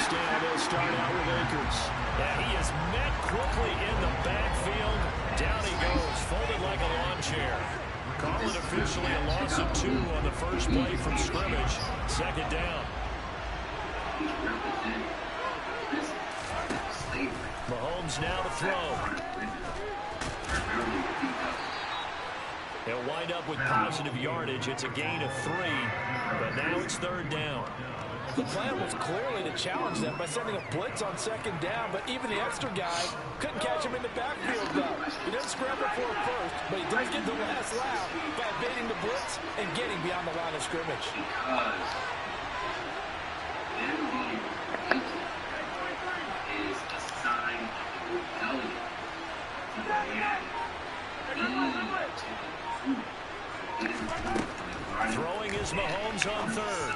first down. They'll start out with Akers. Yeah, he is met quickly in the backfield. Down he goes, folded like a lawn chair. Call it officially a loss of 2 on the first play from scrimmage. Second down. Mahomes now to throw. He'll wind up with positive yardage. It's a gain of 3, but now it's third down. The plan was clearly to challenge them by sending a blitz on second down, but even the extra guy couldn't catch him in the backfield, though. He didn't scramble for it first, but he does get the last laugh by evading the blitz and getting beyond the line of scrimmage. Is a sign of rebellion. Throwing is Mahomes on third.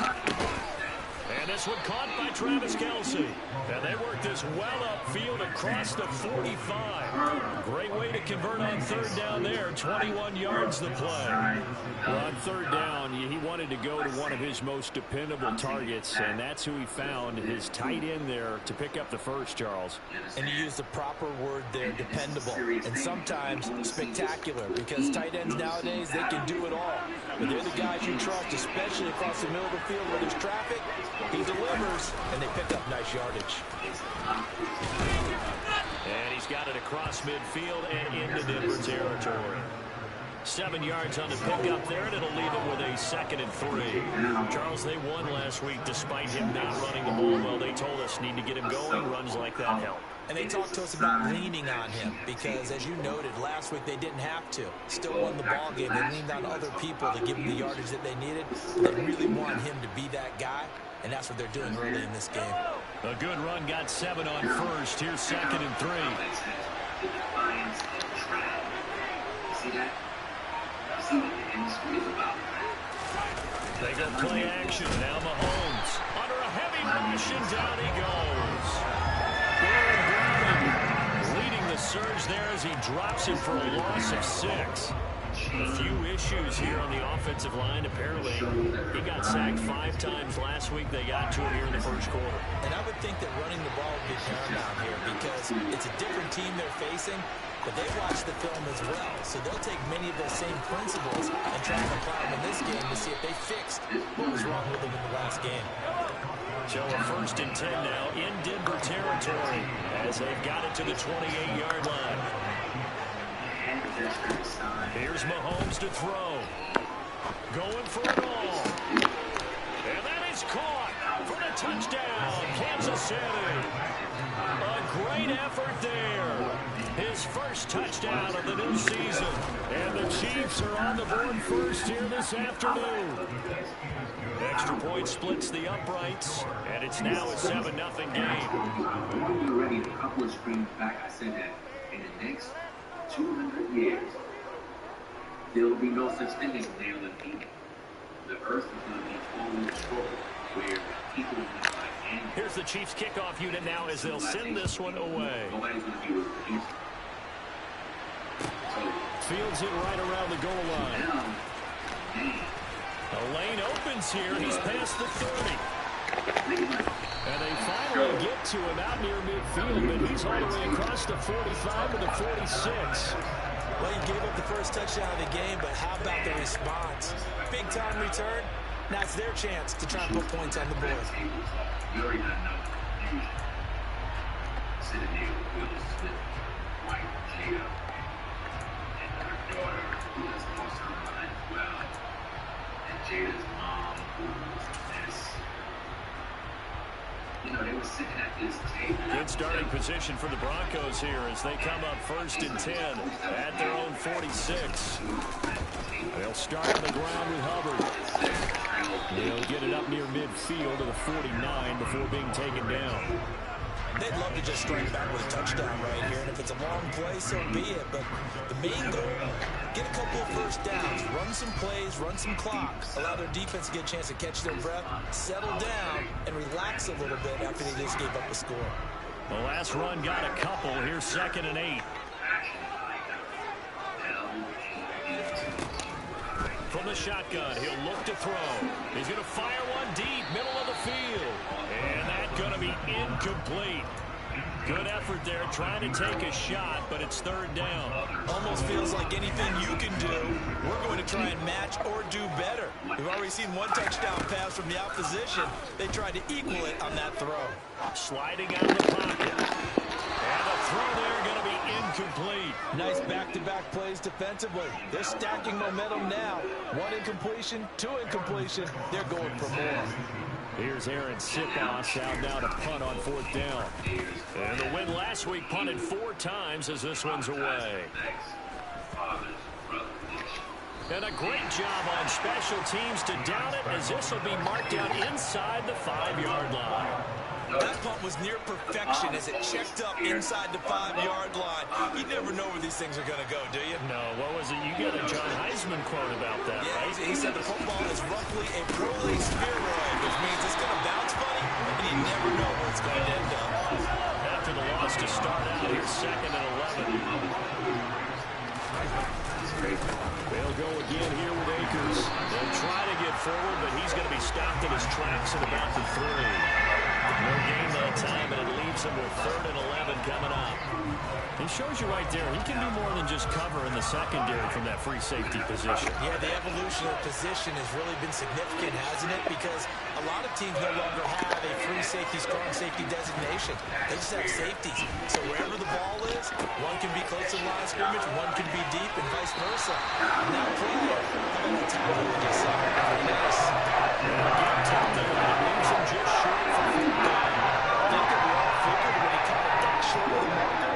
And this one caught by Travis Kelce. And they work this well upfield across the 45. Great way to convert on third down there. 21 yards the play. Well, on third down, he wanted to go to one of his most dependable targets, and that's who he found, his tight end there, to pick up the first, Charles. And he used the proper word there, dependable, and sometimes spectacular, because tight ends nowadays, they can do it all. But they're the guys you trust, especially across the middle of the field where there's traffic. He delivers, and they pick up nice yardage. And he's got it across midfield and into Denver territory. 7 yards on the pickup there, and it'll leave it with a 2nd and 3. Charles, they won last week despite him not running the ball well. They told us need to get him going. Runs like that help. And they talked to us about leaning on him because, as you noted, last week they didn't have to. Still won the ball game. They leaned on other people to give them the yardage that they needed. They really want him to be that guy, and that's what they're doing early in this game. A good run, got 7 on first. Here's 2nd and 3. They go play action. Now Mahomes under a heavy rush, and down he goes. Leading the surge there as he drops him for a loss of 6. A few issues here on the offensive line. Apparently, he got sacked 5 times last week. They got to him here in the first quarter. And I would think that running the ball would be paramount here because it's a different team they're facing, but they watch the film as well. So they'll take many of those same principles and try to apply them in this game to see if they fixed what was wrong with them in the last game. So a 1st and 10 now in Denver territory as they've got it to the 28-yard line. Here's Mahomes to throw. Going for it all. And that is caught for the touchdown, Kansas City. A great effort there. His first touchdown of the new season. And the Chiefs are on the board first here this afternoon. Extra point splits the uprights, and it's now a 7-0 game. Already a couple of screens back, I said that in the next 200 years, there will be no such thing as male and female. The earth is going to be totally destroyed, where people will be like animals. Here's the Chiefs kickoff unit now as they'll send this one away. Nobody's going to be reproducing. Fields it right around the goal line. A lane opens here. He's past the 30. And they finally get to him out near midfield, but he's all the way across the 45 to the 46. Well, he gave up the first touchdown of the game, but how about the response? Big time return. Now it's their chance to try and put points on the board. You already know. Sitting there with Will Smith, White, Jada, and her daughter, who has lost her mind as well, and Jada's mom, who was a mess. You know, they were sitting at this table. Good starting position for the Broncos here as they come up 1st and 10 at their own 46. They'll start on the ground with Hubbard. They'll get it up near midfield to the 49 before being taken down. They'd love to just strike back with a touchdown right here, and if it's a long play, so be it. But the main goal, get a couple of first downs, run some plays, run some clock, allow their defense to get a chance to catch their breath, settle down, and relax a little bit after they just gave up a score. The last run got a couple. Here's 2nd and 8. From the shotgun, he'll look to throw. He's going to fire one deep, middle of the field. And that's going to be incomplete. Good effort there trying to take a shot, but it's third down. Almost feels like anything you can do, we're going to try and match or do better. We've already seen one touchdown pass from the opposition. They tried to equal it on that throw. Sliding out of the pocket. And the throw there going to be incomplete. Nice back-to-back plays defensively. They're stacking momentum now. One incompletion, two incompletion. They're going for more. Here's Aaron Sipos out now to punt on fourth down. And the win last week punted 4 times as this one's away. And a great job on special teams to down it, as this will be marked out inside the 5-yard line. That punt was near perfection as it checked up inside the 5-yard line. You never know where these things are going to go, do you? No, what was it? You got a John Heisman quote about that, right? He said the football is roughly a pro-lay spheroid, which means it's going to bounce funny, and you never know where it's going to end up. After the loss to start out here, 2nd and 11. They'll go again here with Akers. They'll try to get forward, but he's going to be stopped in his tracks at about the 3. No gain that time, and it leaves him with 3rd and 11 coming up. He shows you right there, he can do more than just cover in the secondary from that free safety position. Yeah, the evolution of position has really been significant, hasn't it? Because a lot of teams no longer have a free safety, strong safety designation. They just have safeties. So wherever the ball is, one can be close to the line of scrimmage, one can be deep, and vice versa. And that play, how about the tackle we just saw? Very nice. And again, top there, that leaves him just short for 4th down. I think that we all figured when he kind of ducked short of the marker,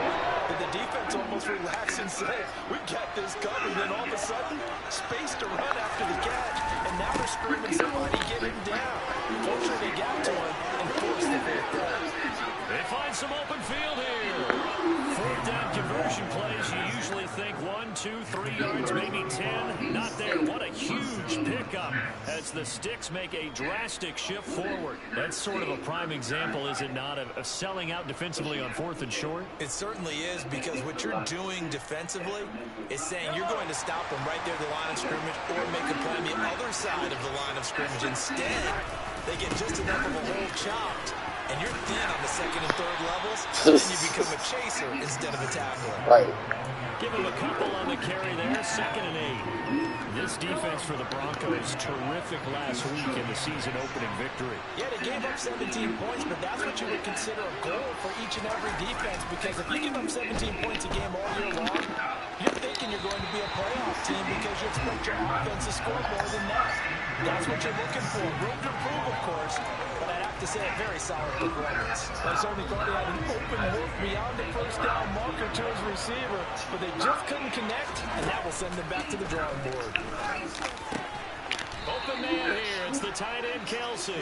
that the defense almost relaxed and said, we got this covered. Then all of a sudden, space to run after the catch, and now they're screaming, somebody get him down. Fortunately, they got to him and forced the 4th down. They find some open field here. 4th down conversion plays, you usually think 1, 2, 3 yards, maybe 10. Not there. What a huge pickup as the sticks make a drastic shift forward. That's sort of a prime example, is it not, of selling out defensively on 4th and short? It certainly is, because what you're doing defensively is saying you're going to stop them right there at the line of scrimmage or make a play on the other side of the line of scrimmage. Instead, they get just enough of a hole chopped, and you're thin on the 2nd and 3rd levels, and you become a chaser instead of a tackler. Right. Give him a couple on the carry there, 2nd and 8. This defense for the Broncos, terrific last week in the season opening victory. Yeah, they gave up 17 points, but that's what you would consider a goal for each and every defense, because if you give up 17 points a game all year long, you're thinking you're going to be a playoff team because you expect your offense to score more than that. That's what you're looking for. Room to improve, of course, but I'd have to say a very solid performance. I certainly thought he had an open look beyond the 1st down marker to his receiver, but they just couldn't connect, and that will send them back to the drawing board. Open man here. It's the tight end, Kelsey.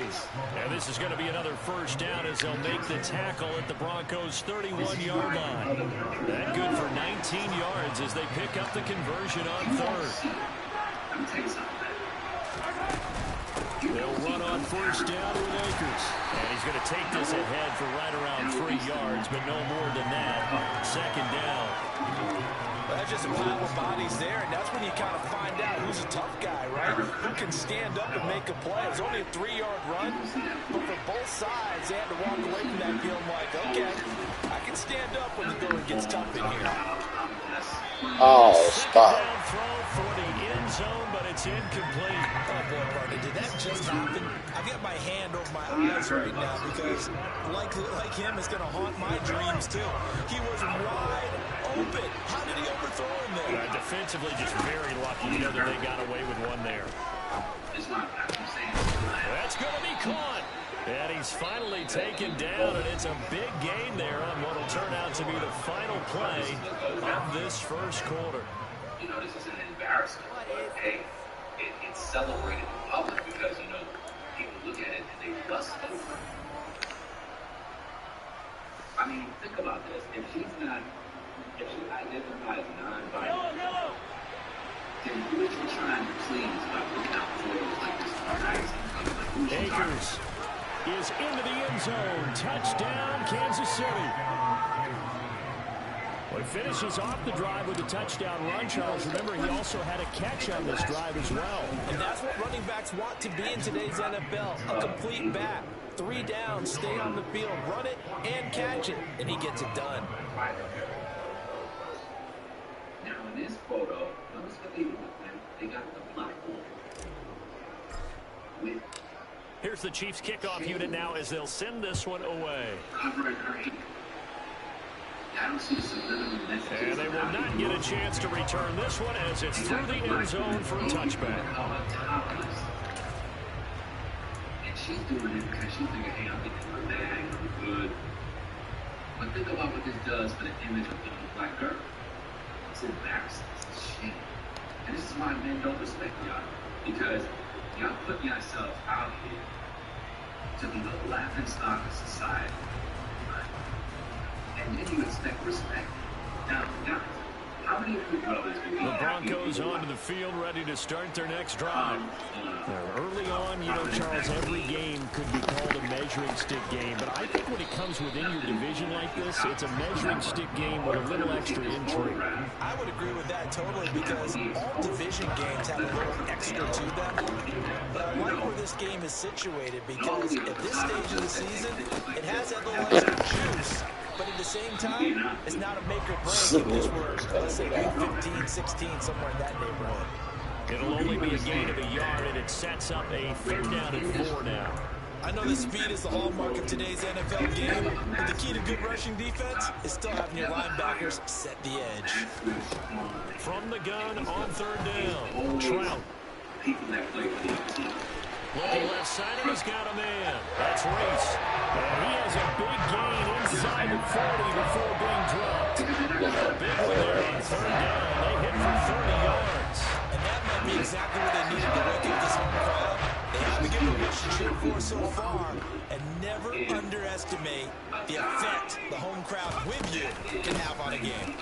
And this is going to be another 1st down as they'll make the tackle at the Broncos' 31-yard line. That good for 19 yards as they pick up the conversion on 3rd. They'll run on 1st down with Akers. And he's going to take this ahead for right around 3 yards, but no more than that. 2nd down. That's just a pile of bodies there, and that's when you kind of find out who's a tough guy, right? Who can stand up and make a play. It was only a 3-yard run, but for both sides, they had to walk away from that feeling like, okay, I can stand up when the going gets tough in here. Oh, stop. Down throw for the end zone, but it's incomplete. Oh, boy, partner, did that just happen? I've got my hand over my eyes right now because, like him, it's going to haunt my dreams, too. He was wide open. How did he overthrow him there? Defensively, just very lucky. You know that they got away with one there. That's going to be caught. And he's finally taken down, and it's a big gain there on what will turn out to be the final play of this 1st quarter. You know, this is an embarrassment, but hey, it's celebrated in public because, you know, people look at it and they lust over it. I mean, think about this. If she identifies non-binary, then who is she trying to please by putting out photos like this? Akers is into the end zone. Touchdown, Kansas City. Well, he finishes off the drive with a touchdown run, Charles. Remember, he also had a catch on this drive as well. And that's what running backs want to be in today's NFL, a complete back. 3 downs, stay on the field, run it, and catch it, and he gets it done. Now in this photo, notice what they do with them. They got the blackboard with Here's the Chiefs kickoff unit now as they'll send this one away. covering her hand. I don't see subliminal messages. And they will not get a chance to return this one as it's through the end zone for a touchback. And she's doing it because she's thinking, hey, I'm getting my bag, I'm good. But think about what this does for the image of the black girl. It's embarrassing. It's a shame. And this is why men don't respect y'all. Because y'all put yourselves out here to be the laughing stock of society. Right? And then you expect respect. Now, guys, how many of you brothers do we The have Broncos here? onto the field ready to start their next drive. Early on, you know, Charles, every game could be called a measuring stick game. But I think when it comes within your division like this, it's a measuring stick game with a little extra intrigue. I would agree with that totally because all division games have a little extra to them. But I like where this game is situated because at this stage of the season, it has that little extra juice. But at the same time, it's not a make or break if this were, let's say, week 15, 16, somewhere in that neighborhood. It'll only be a gain of a yard, and it sets up a 3rd down and 4 now. I know that speed is the hallmark of today's NFL game, but the key to good rushing defense is still having your linebackers set the edge. From the gun on 3rd down, Trout. People that play for the team. Looking left side, and he's got a man. That's Reese. And he has a big gain inside the 40 before being dropped. A big one there on 3rd down. They hit for 30 yards. And that might be exactly what they needed to wake up this home crowd. They have a good relationship for so far, and never underestimate the effect the home crowd with you can have on a game.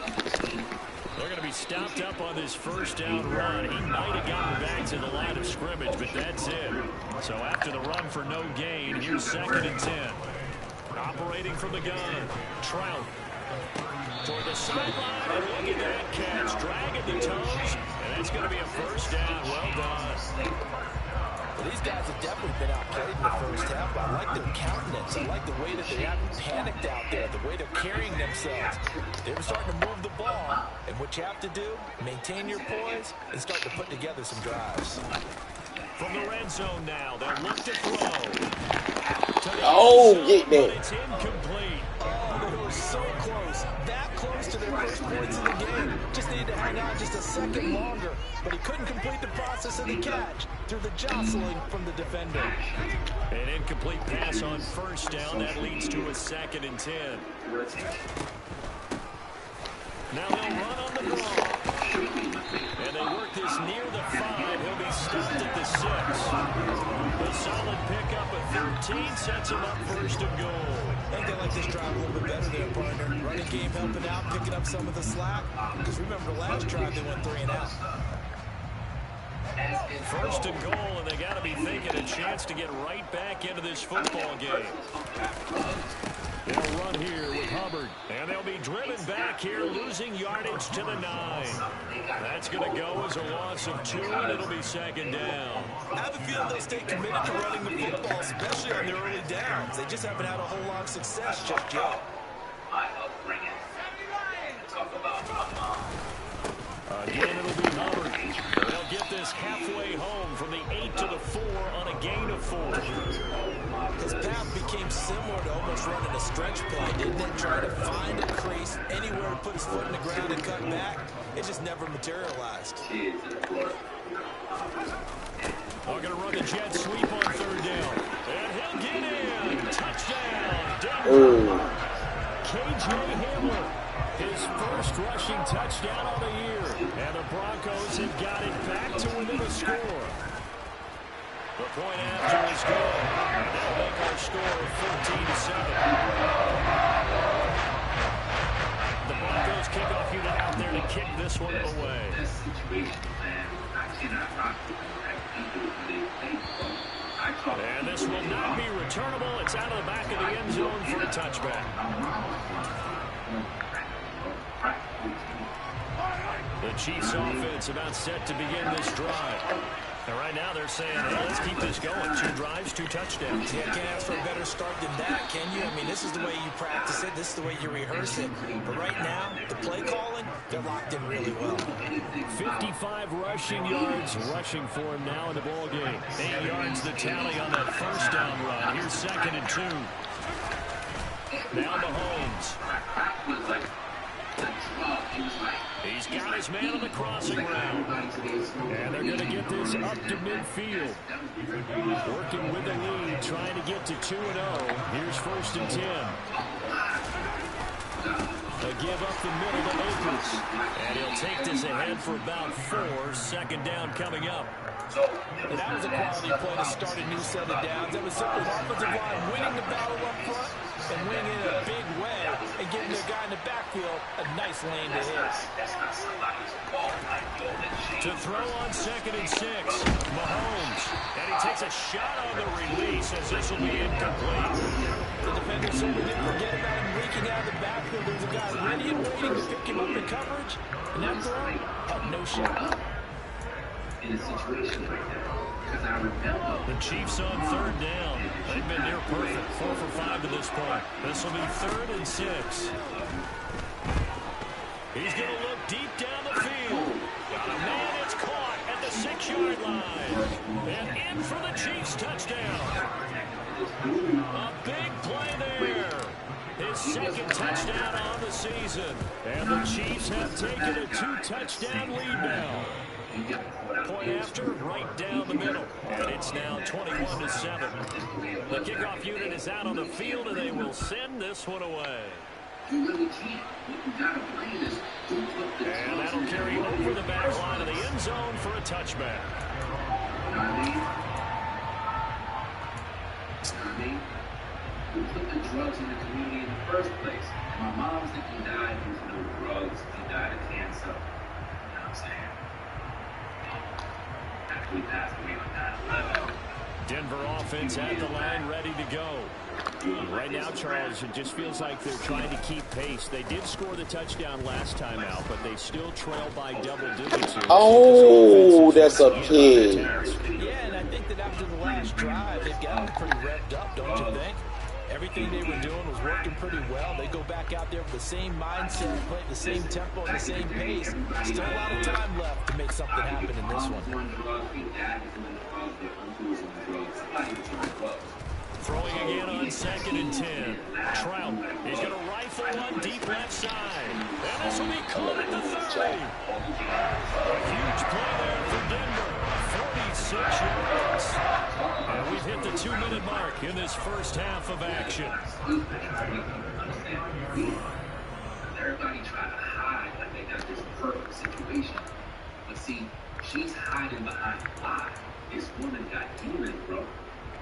They're going to be stopped up on this 1st down run. He might have gotten back to the line of scrimmage, but that's it. So after the run for no gain, here's 2nd and 10. Operating from the gun, Trout. Toward the sideline, and look at that catch. Dragging the toes, and that's going to be a 1st down. Well done. Well, these guys have definitely been outplayed in the first half, but I like their countenance. I like the way that they haven't panicked out there, the way they're carrying themselves. They're starting to move the ball, and what you have to do, maintain your poise and start to put together some drives. From the red zone now, they'll look to throw. Get But that. it's incomplete. Oh, they were so close, that close to their first points of the game. Just needed to hang on just a second longer, but he couldn't complete the process of the catch through the jostling from the defender. An incomplete pass on 1st down. That leads to a 2nd and 10. Now they'll run on the draw. And they work this near the 5. He'll be stopped at the 6. A solid pickup at 13 sets him up 1st and goal. I think they like this drive a little bit better there, partner. Running game helping out, picking up some of the slack. Because remember, last drive they went 3 and out. 1st and goal, and they got to be thinking a chance to get right back into this football game. They'll run here with Hubbard, and they'll be driven back here, losing yardage to the 9. That's going to go as a loss of 2, and it'll be 2nd down. I have a feeling they'll stay committed to running the football, especially on their early downs. They just haven't had a whole lot of success just yet. My upbringing. Talk about my mom. Again, it'll be Hubbard. They'll get this halfway home from the 8 to the 4 on a gain of 4. His path became similar to almost running a stretch play, didn't it? Trying to find a crease, anywhere to put his foot in the ground and cut back. It just never materialized. Kids in the floor. They're going to run the jet sweep on 3rd down. And he'll get in. Touchdown. Denver. KJ Hamler. His first rushing touchdown of the year. And the Broncos have got it back to within a score. The point after is good. And they'll make our score 14-7. The Broncos kickoff unit out there to kick this one away. That situation, man, I cannot rock with people when they play. And this will not be returnable. It's out of the back of the end zone for a touchback. The Chiefs offense about set to begin this drive. And right now they're saying, hey, let's keep this going. 2 drives, 2 touchdowns. Yeah, can't ask for a better start than that, can you? I mean, this is the way you practice it. This is the way you rehearse it. But right now, the play calling, they're locked in really well. 55 rushing yards rushing for him now in the ball game. 8 yards the tally on that first down run. Here's 2nd and 2. Now Mahomes. He's got his man on the crossing route. And they're going to get this up to midfield. Working with the lead, trying to get to 2-0. Here's 1st and 10. They give up the middle to Akers. And he'll take this ahead for about 4. 2nd down coming up. And that was a quality play to start a new set of downs. That was simply the offensive line winning the battle up front and winning in a big way and giving their guy in the backfield a nice lane to hit. To throw on 2nd and 6, Mahomes. And he takes a shot on the release as this will be incomplete. The defender certainly didn't forget about him leaking out of the backfield. There's a guy ready and waiting to pick him up in coverage. And that throw had no shot. In a situation like that, because I remember the Chiefs on 3rd down. They've been near perfect, 4 for 5 to this point. This will be 3rd and 6. He's going to look deep down the field. Got a man, it's caught at the 6-yard line. And in for the Chiefs touchdown. A big play there. His 2nd touchdown on the season. And the Chiefs have taken a 2-touchdown lead now. Point after, right down the middle. And it's now 21-7. The kickoff unit is out on the field, and they will send this one away. you really can't. You gotta play this. And that'll carry over the back line of the end zone for a touchback. You know what I mean? You know what I mean? We put the drugs in the community in the first place. And my mom's think he died from no drugs. He died of cancer. You know what I'm saying? After we passed away on 9/11. Denver offense at the line, ready to go. Right now, Charles, it just feels like they're trying to keep pace. They did score the touchdown last time out, but they still trail by double digits here. Oh, that's a pig. Yeah, and I think that after the last drive, they've gotten pretty revved up, don't you think? Everything they were doing was working pretty well. They go back out there with the same mindset, play at the same tempo and the same pace. Still a lot of time left to make something happen in this one. Throwing again on 2nd and 10. Trout is going to rifle one deep left side. And this will be caught at the 30. A huge play there for Denver. 46 yards. And we've hit the 2-minute mark in this first half of action. Everybody trying to hide like they got this perfect situation. But see, she's hiding behind a lie. This woman got demons, bro.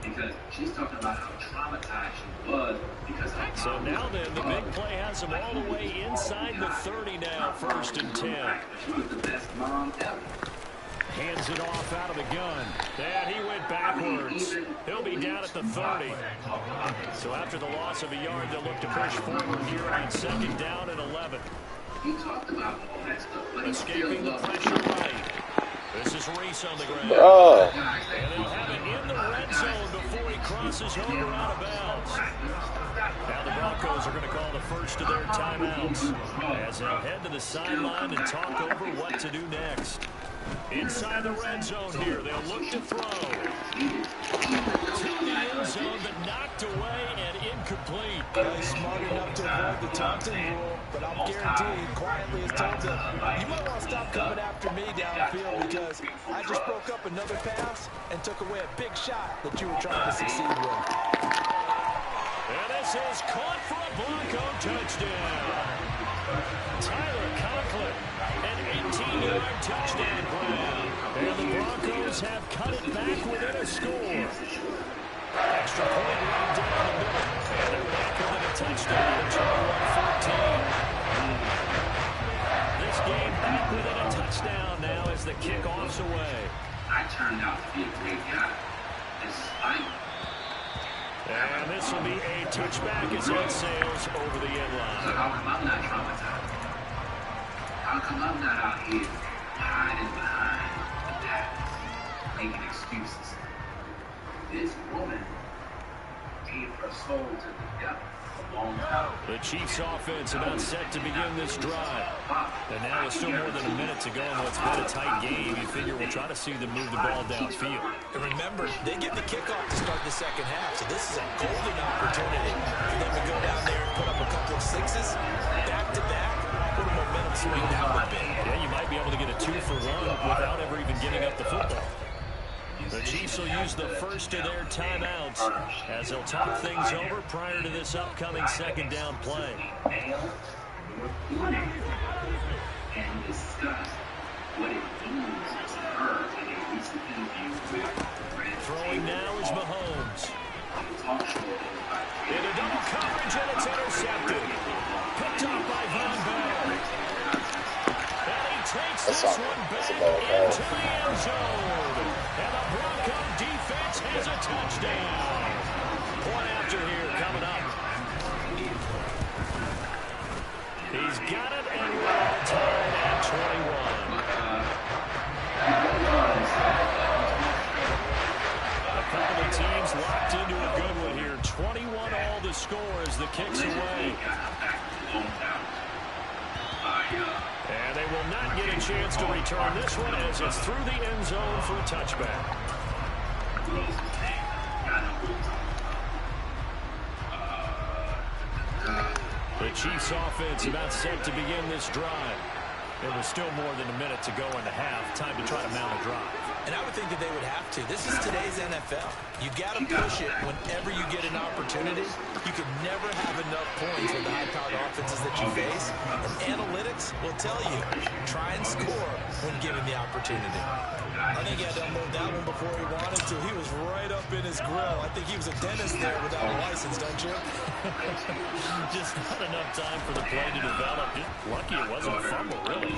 Because she's talking about how traumatized she was because of her. So now then, the big play has them all the way inside the 30 now, 1st and 10. She was the best mom ever. Hands it off out of the gun. And he went backwards. He'll be down at the 30. So after the loss of a yard, they'll look to push forward here on 2nd down and 11. He talked about all that stuff. Escaping the pressure right. This is Reese on the ground. Oh. And they'll have it in the red zone before he crosses over out of bounds. Now the Broncos are going to call the first of their timeouts as they'll head to the sideline and talk over what to do next. Inside the red zone here, they'll look to throw. To the end zone, but knocked away and incomplete. He's smart enough to avoid the taunting rule, but I'll guarantee he quietly has told them, you might want to stop coming after me downfield because I just broke up another pass and took away a big shot that you were trying to succeed with. And this is caught for a Bronco touchdown. Tyler Conklin, an 18-yard touchdown grab. And the Broncos have cut it back within a score. Extra point right down the middle. And they're back within a touchdown at 21-14. This game back within a touchdown now as the kickoff's away. I turned out to be a great guy. Despite. And this will be a touchback as it sails over the end line. So how come I'm not traumatized? How come I'm not out here hiding behind the past? making excuses. This woman gave her soul to the devil a long time. The Chiefs offense about set to begin this drive. And now with still more than a minute to go in what's been a tight game, you figure we'll try to see them move the ball downfield. And remember, they get the kickoff to start the second half, so this is a golden opportunity for them to go down there and put up a couple of sixes, back-to-back. What a momentum swing that would be. Yeah, you might be able to get a 2-for-1 without ever even getting up the football. The Chiefs will use the first of their timeouts as they'll talk things over prior to this upcoming second down play. And discuss what it means to her in a recent interview with Throwing now is Mahomes. In a double coverage, and it's intercepted. Picked off by Von Bell. And he takes this one back into the end zone. And the Bronco defense has a touchdown. Point after here coming up. He's got it, and we're all tied at 21. A couple of teams locked into a good one here. 21 all the score as the kick's away. And they will not get a chance to return this one as it's through the end zone for a touchback. The Chiefs offense about set to begin this drive. There was still more than a minute to go in the half. Time to try to mount a drive. And I would think that they would have to. This is today's NFL. You got to push it whenever you get an opportunity. You can never have enough points with the high-powered offenses that you face. And analytics will tell you, try and score when given the opportunity. I think he had to unload that one before he wanted to. He was right up in his grill. I think he was a dentist there without a license, don't you? Just not enough time for the play to develop. Just lucky it wasn't a fumble, really.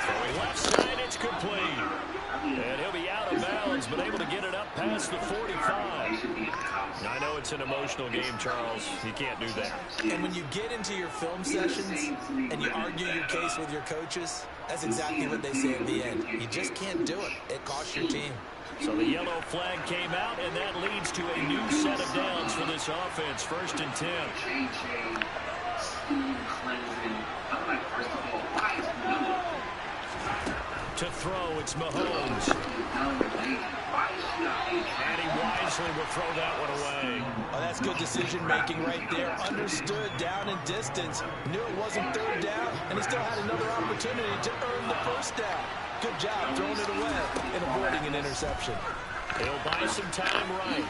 Throwing left side, it's complete. And he'll be out of bounds, but able to get it up past the 45. I know it's an emotional game, Charles. You can't do that. And when you get into your film sessions and you argue your case with your coaches, that's exactly what they say at the end. You just can't do it. It costs your team. So the yellow flag came out, and that leads to a new set of downs for this offense. 1st and 10. To throw, it's Mahomes. And he wisely will throw that one away. Oh, that's good decision-making right there. Understood down and distance. Knew it wasn't third down, and he still had another opportunity to earn the first down. Good job throwing it away and avoiding an interception. He'll buy some time right.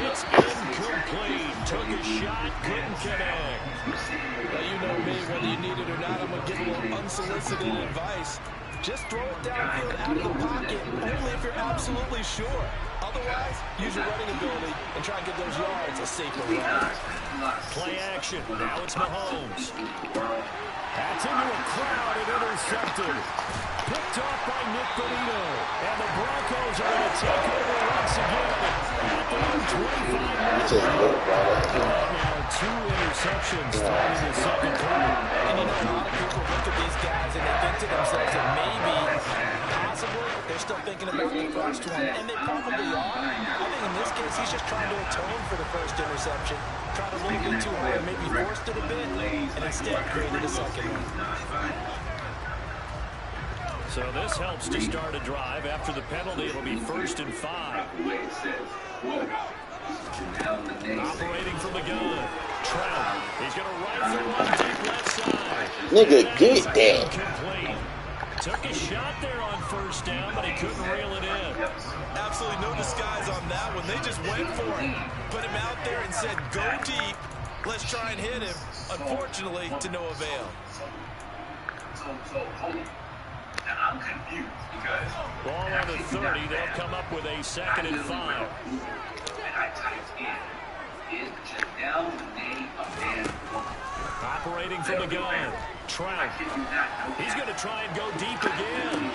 It's incomplete. Took a shot, couldn't connect. Well, you know me, whether you need it or not, I'm going to give a little unsolicited advice. Just throw it downfield out of the pocket, only if you're absolutely sure. Otherwise, use your running ability and try and get those yards a safer run. Play action. Now it's Mahomes. That's into a crowd and intercepted. Picked off by Nick Bonito. And the Broncos are going to take over once again at the 25-minute. Now 2 interceptions thrown in the second quarter. And you know, a lot of people look at these guys and they think to themselves that maybe, possibly, they're still thinking about the first one. And they probably are. I think in this case, he's just trying to atone for the first interception. Tried a little bit too hard, maybe forced it a bit, and instead created a second one. So this helps to start a drive. After the penalty, it'll be 1st and 5. Operating from the gun. Trout. He's going to rifle one deep left side. Nigga, get that. Complete. Took a shot there on 1st down, but he couldn't reel it in. Absolutely no disguise on that one. They just went for it. Put him out there and said, go deep. Let's try and hit him. Unfortunately, to no avail. I'm confused because ball on the 30. They'll come up with a 2nd and 5. And I typed in Janelle name of man. Operating from the gun. Trout. He's going to try and go deep again.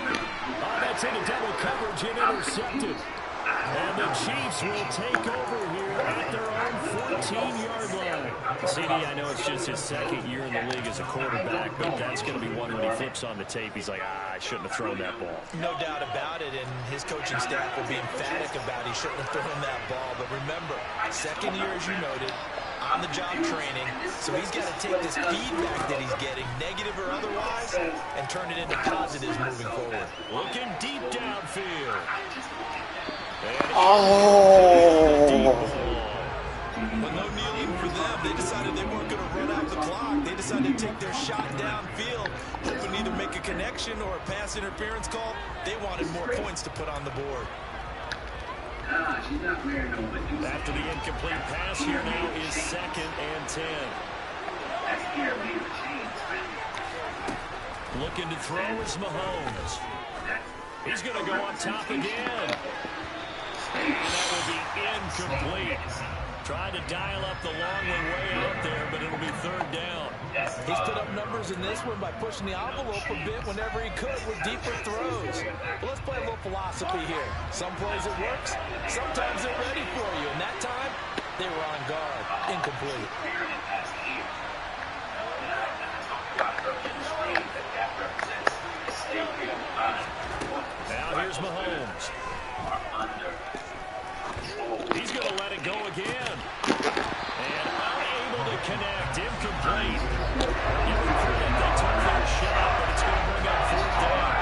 Oh, that's into double coverage and intercepted. And the the Chiefs will take over here at their own 14-yard line. CD, I know it's just his second year in the league as a quarterback, but that's going to be one when he flips on the tape. He's like, I shouldn't have thrown that ball. No doubt about it, and his coaching staff will be emphatic about he shouldn't have thrown that ball. But remember, second year, as you noted, on-the-job training, so he's got to take this feedback that he's getting, negative or otherwise, and turn it into positives moving forward. Looking deep downfield. But no kneeling for them. They decided they weren't going to run out the clock. They decided to take their shot downfield, hoping to either make a connection or a pass interference call. They wanted more points to put on the board. After the incomplete pass, here now is 2nd and 10. Looking to throw is Mahomes. He's going to go up top again. And that will be incomplete. Trying to dial up the long way out there, but it'll be 3rd down. He's put up numbers in this one by pushing the envelope a bit whenever he could with deeper throws. But let's play a little philosophy here. Some plays it works, sometimes they're ready for you. And that time, they were on guard. Incomplete. Now here's Mahomes. He's going to let it go again. And unable to connect. Incomplete. Give him credit. They took their shot, but it's going to bring up 4th down.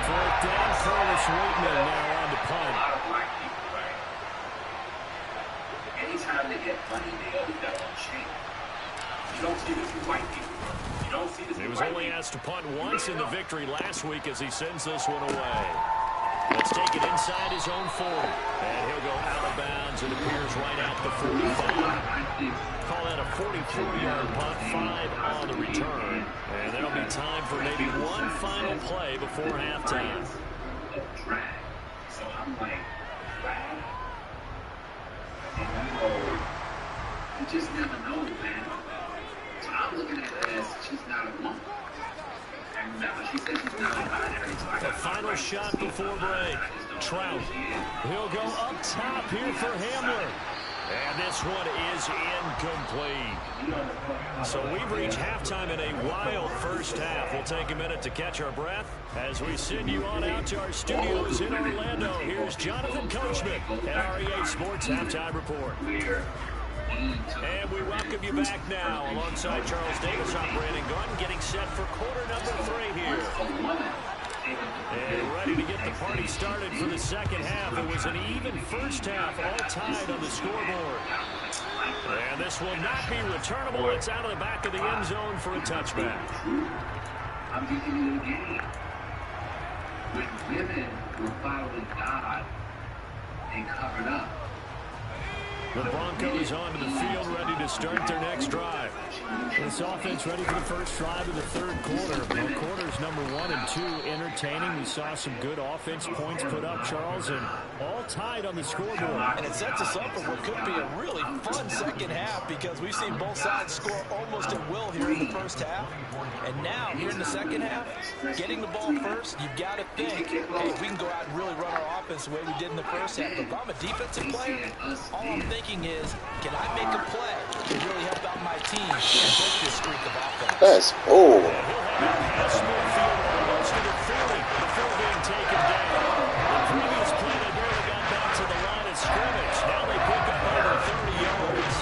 4th down, Curtis Waitman now on the punt. Anytime they get money, they always got one chain. You don't see this with white people. You don't see this with white people. He was only asked to punt once in the victory last week as he sends this one away. Let's take it inside his own 40. And he'll go out of bounds. It appears right at the 45. Call that a 44-yard punt, 5 on the return. And there'll be time for maybe one final play before halftime. So I'm like, drag? You just never know, man. So I'm looking at her as she's not a woman. And remember, she said she's not a binary. So the final shot before break. Trout. He'll go up top here for Hamler. And this one is incomplete. So we've reached halftime in a wild first half. We'll take a minute to catch our breath as we send you on out to our studios in Orlando. Here's Jonathan Coachman at our EA Sports Halftime Report. And we welcome you back now alongside Charles Davis. I'm Brandon Gordon getting set for quarter number 3 here. And ready to get the party started for the second half. It was an even first half, all tied on the scoreboard. And this will not be returnable. It's out of the back of the end zone for a touchback. I'm giving you the game. When women were following God, they covered up. The Broncos onto the field, ready to start their next drive. This offense ready for the first drive of the 3rd quarter. Well, quarters number 1 and 2 entertaining. We saw some good offense points put up, Charles, and all tied on the scoreboard. And it sets us up for what could be a really fun second half because we've seen both sides score almost at will here in the first half. And now, here in the second half, getting the ball first, you've got to think, hey, we can go out and really run our offense the way we did in the first half. But if I'm a defensive player, all I'm thinking is, can I make a play to really help out my team and break this streak of offense? That's He'll have a pass midfield almost to the 30 before being taken down. The previous play, they barely got back to the line of scrimmage. Now they pick up over 30 yards.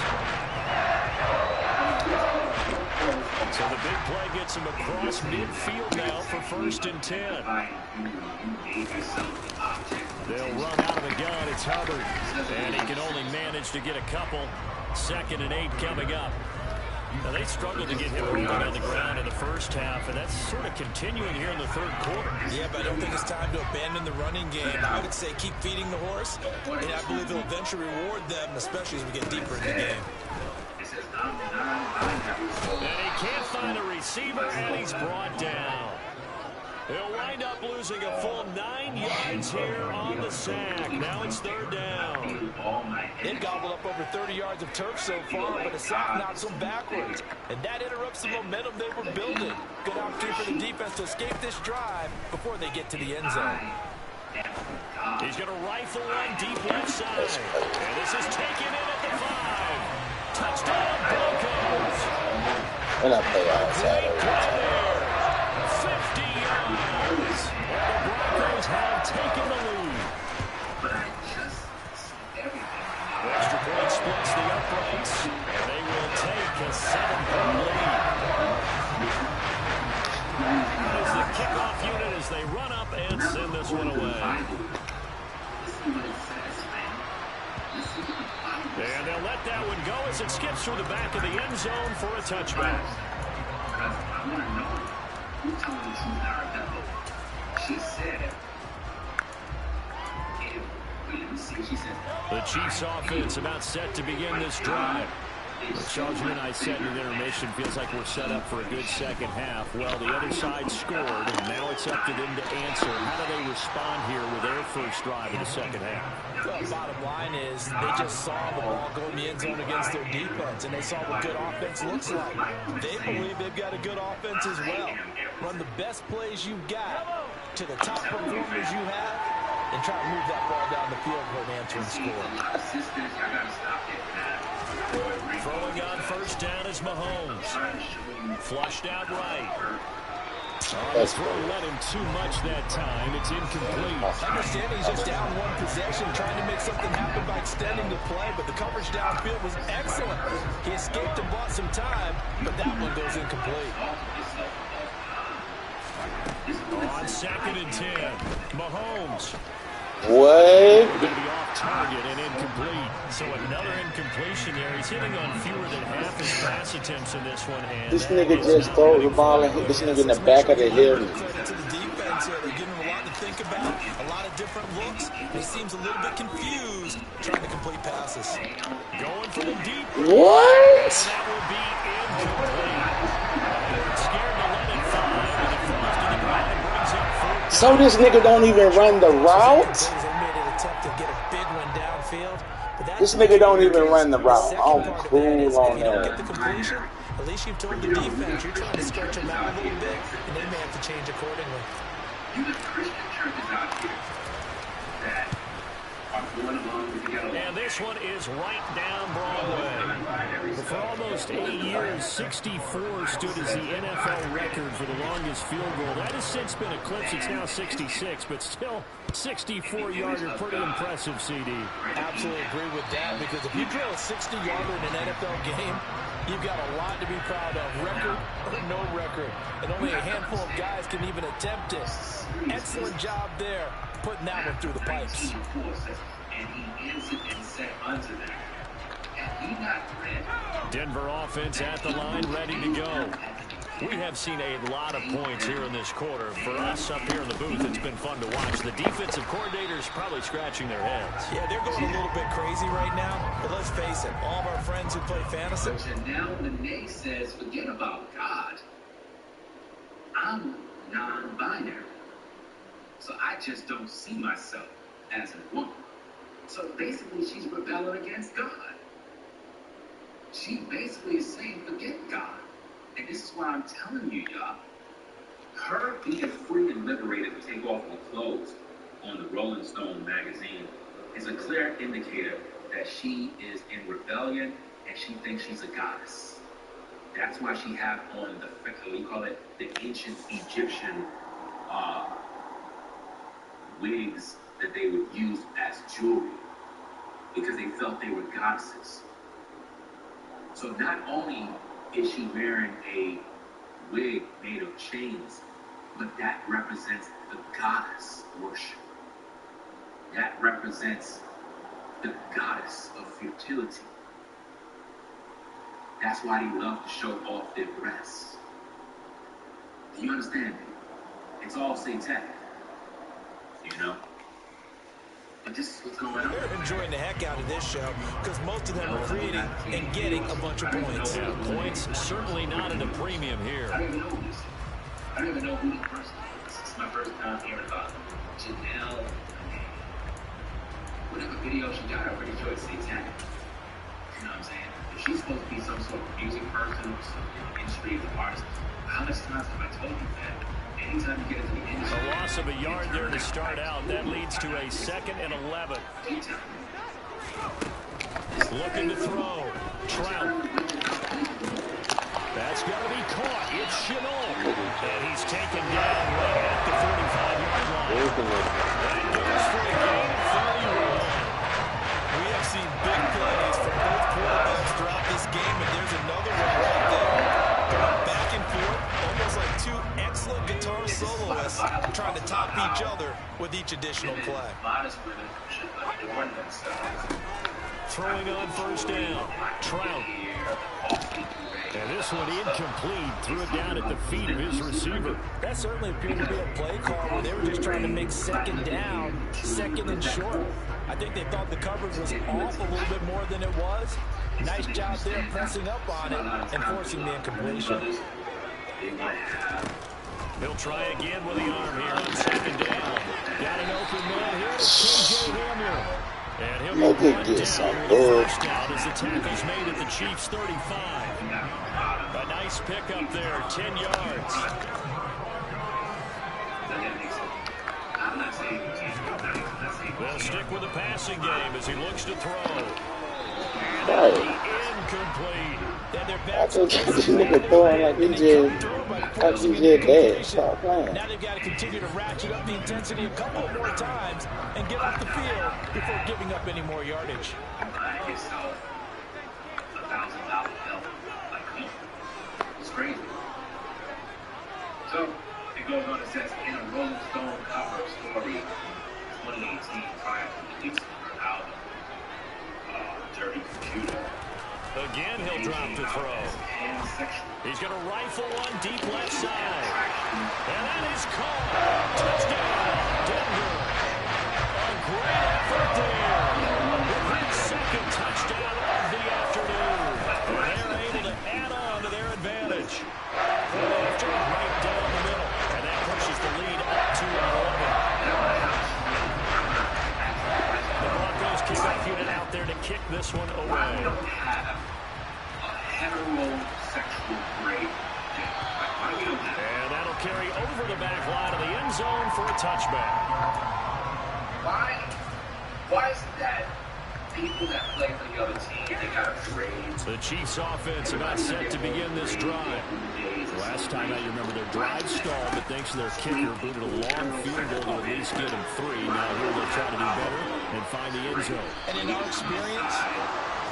So the big play gets him across midfield now for 1st and 10. They'll run out of the gun. It's Hubbard. And he can only manage to get a couple. 2nd and 8 coming up. Now, they struggled to get him rolling on the ground in the first half, and that's sort of continuing here in the 3rd quarter. Yeah, but I don't think it's time to abandon the running game. I would say keep feeding the horse, and I believe it'll eventually reward them, especially as we get deeper in the game. And he can't find a receiver, and he's brought down. He'll wind up losing a full 9 yards here on the sack. Now it's 3rd down. They've gobbled up over 30 yards of turf so far, but a sack knocks them backwards. And that interrupts the momentum they were building. Good opportunity for the defense to escape this drive before they get to the end zone. He's going to rifle one deep left side. And this is taken in at the 5. Touchdown, Broncos. And I play outside Great every play time. there. 50 yards. And the Broncos have taken the lead. But I just see everything. Extra point splits the uprights. And they will take a 7-point lead. That is the kickoff unit as they run up and send this one away. And they'll let that one go as it skips through the back of the end zone for a touchback. Because I want to know who told the truth now. Remember, she said, let me see what she said. The Chiefs offense about set to begin this drive. Charles, you and I said in the intermission, feels like we're set up for a good second half. Well, the other side scored, and now it's up to them to answer. How do they respond here with their first drive of the second half? Well, bottom line is they just saw the ball go in the end zone against their defense, and they saw what good offense looks like. They believe they've got a good offense as well. Run the best plays you've got to the top performers you have, and try to move that ball down the field for an answering score. Throwing on first down is Mahomes. Flushed out right. The throw led him too much that time. It's incomplete. Understanding he's just down one possession, trying to make something happen by extending the play, but the coverage downfield was excellent. He escaped and bought some time, but that one goes incomplete. On 2nd and 10, Mahomes. What? Going to be off target and incomplete. So another incompletion there. He's hitting on fewer than half his pass attempts in this one. And This nigga just throw the ball and hit this nigga in the back of the head. Credit to the defense here. They're giving him a lot to think about, a lot of different looks. He seems a little bit confused trying to complete passes. Going for the deep. What? That will be incomplete. Scared to let it fly. And it falls to the ground and brings up 4th. So this nigga don't even run the route? They made an attempt to get a big one downfield. But that's This nigga don't even run the route. second I'm part of that cool is on if you don't that. get the completion, at least you've told the defense you're trying to stretch them out a little bit, and they may have to change accordingly. You have Christian churches out here that are going along with the other. And this one is right down Broadway. For almost 8 years, 64 stood as the NFL record for the longest field goal. That has since been eclipsed. It's now 66, but still 64-yarder. Pretty impressive, CD. Absolutely agree with that, because if you drill a 60-yarder in an NFL game, you've got a lot to be proud of, record or no record. And only a handful of guys can even attempt it. Excellent job there, putting that one through the pipes. And he answered and said unto them, and he not read. Denver offense at the line, ready to go. We have seen a lot of points here in this quarter. For us up here in the booth, it's been fun to watch. The defensive coordinators probably scratching their heads. Yeah, they're going a little bit crazy right now, but let's face it, all of our friends who play fantasy. And now Lene says, forget about God. I'm non-binary. So I just don't see myself as a woman. So basically, she's rebelling against God. She basically is saying, forget God. And this is why I'm telling you, y'all. Her being free and liberated to take off her clothes on the Rolling Stone magazine is a clear indicator that she is in rebellion and she thinks she's a goddess. That's why she had on the, we call it the ancient Egyptian wigs that they would use as jewelry, because they felt they were goddesses. So not only is she wearing a wig made of chains, but that represents the goddess worship. That represents the goddess of fertility. That's why they love to show off their breasts. Do you understand? It's all satanic. You know? But this is what's going on. They're enjoying the heck out of this show because most of them are creating and getting a bunch of points. Yeah, points certainly not at a premium here. I don't even know who this is. I don't even know who this person is. This is my first time hearing about Janelle. Whatever video she got, I'm pretty sure it's satanic. You know what I'm saying? If she's supposed to be some sort of music person or some industry as an artist, how much times have I told you that? Anytime you get into the end zone, A loss of a yard there to start out. That leads to a 2nd and 11. Looking to throw. Trout. That's going to be caught. It's Chenault. And he's taken down right at the 45-yard line. That goes for a gain of 31. We have seen big plays from both quarterbacks throughout this game, and there's another one right there. Going back and forth, almost like two excellent guitar soloists trying to top each other with each additional play. Throwing on first down. Trout. And this one incomplete. Threw it down at the feet of his receiver. That certainly appeared to be a play call where they were just trying to make 2nd down, 2nd and short. I think they thought the coverage was off a little bit more than it was. Nice job there pressing up on it and forcing the incompletion. He'll try again with the arm here on 2nd down. Got an open man here to K.J. Hamler. And he'll be brought down with a first down as the tackle's made at the Chiefs' 35. A nice pickup there, 10 yards. They'll stick with the passing game as he looks to throw. And incomplete. I told you this nigga throwing like he just dead. Stop playing. Now they've got to continue to ratchet up the intensity a couple more times and get off the field before giving up any more yardage. It's crazy. So it goes on and says in a Rolling Stone cover story, 2018 prior to the release of her album, Dirty Computer. Again, he'll drop to throw. He's going to rifle one deep left side. And that is caught. Touchdown, Denver. A great effort there. His 2nd touchdown of the afternoon. And they're able to add on to their advantage. After right down the middle. And that pushes the lead up to 11. The Broncos kickoff unit out there to kick this one away. Heterosexual grade. And that'll carry over the back line of the end zone for a touchback. Why is it that people that play for the other team, they got a grade? The Chiefs offense about set to begin this drive. Last time out, you remember their drive stalled, but thanks to their kicker, booted a long field goal to at least get them 3. Now here they'll try to do better and find the end zone. And in our experience,